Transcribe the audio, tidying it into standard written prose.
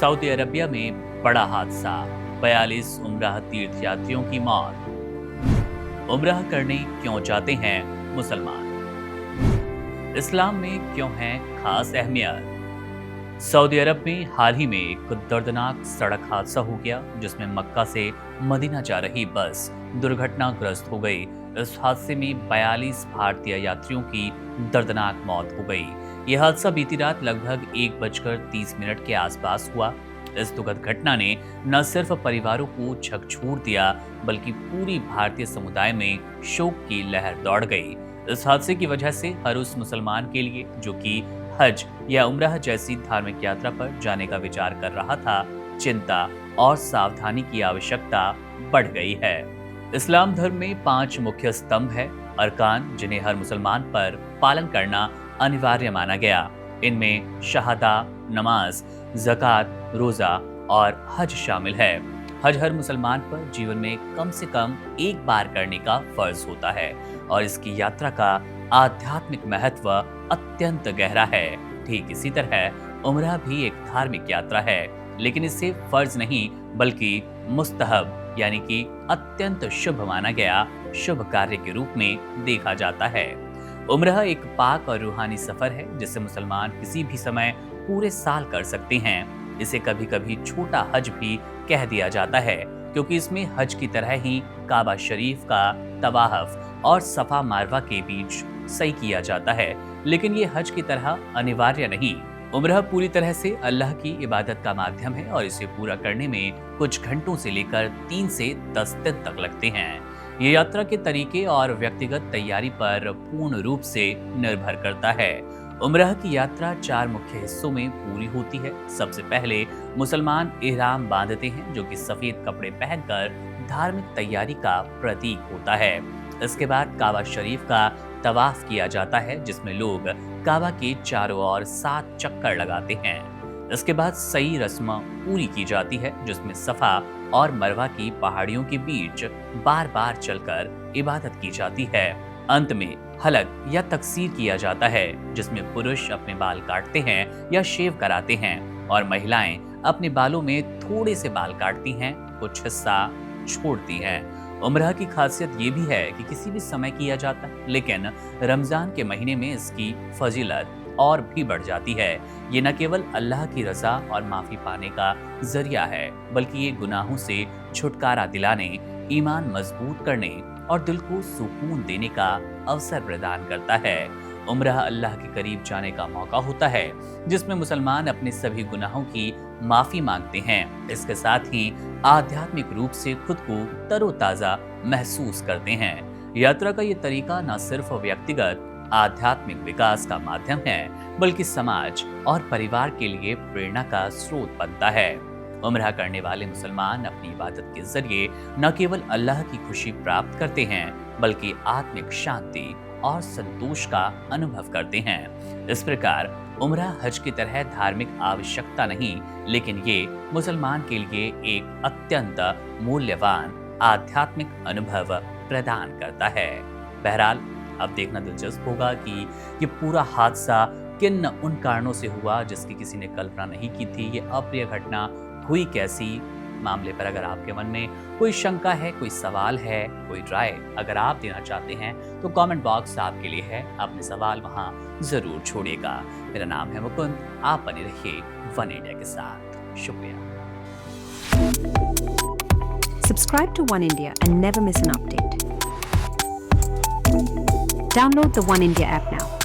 Saudi Arabia में बड़ा हादसा, 42 उम्राह तीर्थयात्रियों की मौत। उम्राह करने क्यों जाते हैं मुसलमान? इस्लाम में क्यों है खास अहमियत? सऊदी अरब में हाल ही में एक दर्दनाक सड़क हादसा हो गया जिसमें मक्का से मदीना जा रही बस दुर्घटनाग्रस्त हो गई। इस हादसे में 42 भारतीय यात्रियों की दर्दनाक मौत हो गई। यह हादसा बीती रात लगभग 1:30 के आसपास हुआ। इस दुखद घटना ने न सिर्फ परिवारों को झकझोर दिया बल्कि पूरी भारतीय समुदाय में शोक की लहर दौड़ गई। इस हादसे की वजह से हर उस मुसलमान के लिए जो कि हज या उम्राह जैसी धार्मिक यात्रा पर जाने का विचार कर रहा था, चिंता और सावधानी की आवश्यकता बढ़ गई है। इस्लाम धर्म में 5 मुख्य स्तंभ है, अरकान, जिन्हें हर मुसलमान पर पालन करना अनिवार्य माना गया। इनमें शहादा, नमाज, ज़कात, रोजा और हज शामिल है। हज हर मुसलमान पर जीवन में कम से कम एक बार करने का फर्ज होता है और इसकी यात्रा का आध्यात्मिक महत्व अत्यंत गहरा है। ठीक इसी तरह उम्रा भी एक धार्मिक यात्रा है, लेकिन इसे फर्ज नहीं बल्कि मुस्तहब यानी कि अत्यंत शुभ माना गया शुभ कार्य के रूप में देखा जाता है। उम्रा एक पाक और रूहानी सफर है जिसे मुसलमान किसी भी समय पूरे साल कर सकते हैं। इसे कभी कभी छोटा हज भी कह दिया जाता है क्योंकि इसमें हज की तरह ही काबा शरीफ का तवाफ और सफा मारवा के बीच सही किया जाता है, लेकिन ये हज की तरह अनिवार्य नहीं। उम्रह पूरी तरह से अल्लाह की इबादत का माध्यम है और इसे पूरा करने में कुछ घंटों से लेकर 3 से 10 दिन तक लगते हैं। ये यात्रा के तरीके और व्यक्तिगत तैयारी पर पूर्ण रूप से निर्भर करता है। उम्रह की यात्रा 4 मुख्य हिस्सों में पूरी होती है। सबसे पहले मुसलमान इहराम बांधते हैं जो कि सफेद कपड़े पहनकर धार्मिक तैयारी का प्रतीक होता है। इसके बाद काबा शरीफ का तवाफ किया जाता है जिसमें लोग काबा के चारों ओर 7 चक्कर लगाते हैं। इसके बाद सही रस्म पूरी की जाती है जिसमें सफा और मरवा की पहाड़ियों के बीच बार बार चलकर इबादत की जाती है। अंत में हलक या तकसीर किया जाता है जिसमें पुरुष अपने बाल काटते हैं या शेव कराते हैं और महिलाएं अपने बालों में थोड़े से बाल काटती हैं, कुछ हिस्सा छोड़ती हैं। उम्रह की खासियत ये भी है कि किसी भी समय किया जाता है, लेकिन रमजान के महीने में इसकी फजीलत और भी बढ़ जाती है। ये न केवल अल्लाह की रजा और माफी पाने का जरिया है बल्कि ये गुनाहों से छुटकारा दिलाने, ईमान मजबूत करने और दिल को सुकून देने का अवसर प्रदान करता है। उम्रह अल्लाह के करीब जाने का मौका होता है जिसमें मुसलमान अपने सभी गुनाहों की माफी मांगते हैं। इसके साथ ही आध्यात्मिक रूप से खुद को तरोताजा महसूस करते हैं। यात्रा का ये तरीका न सिर्फ व्यक्तिगत आध्यात्मिक विकास का माध्यम है बल्कि समाज और परिवार के लिए प्रेरणा का स्रोत बनता है। उम्रह करने वाले मुसलमान अपनी इबादत के जरिए न केवल अल्लाह की खुशी प्राप्त करते हैं बल्कि आत्मिक शांति और संतोष का अनुभव करते हैं। इस प्रकार उम्रह हज की तरह धार्मिक आवश्यकता नहीं, लेकिन ये मुसलमान के लिए एक अत्यंत मूल्यवान आध्यात्मिक अनुभव प्रदान करता है। बहरहाल अब देखना दिलचस्प होगा कि ये पूरा हादसा किन उन कारणों से हुआ जिसकी किसी ने कल्पना नहीं की थी। ये अप्रिय घटना हुई कैसी? मामले पर अगर आपके मन में कोई शंका है, कोई सवाल है, कोई राय अगर आप देना चाहते हैं तो कमेंट बॉक्स आपके लिए है। अपने सवाल वहां जरूर छोड़िएगा। मेरा नाम है मुकुंद, आप बने रहिए वन इंडिया के साथ। शुक्रिया। Subscribe to One India and never miss an update. Download the One India app now.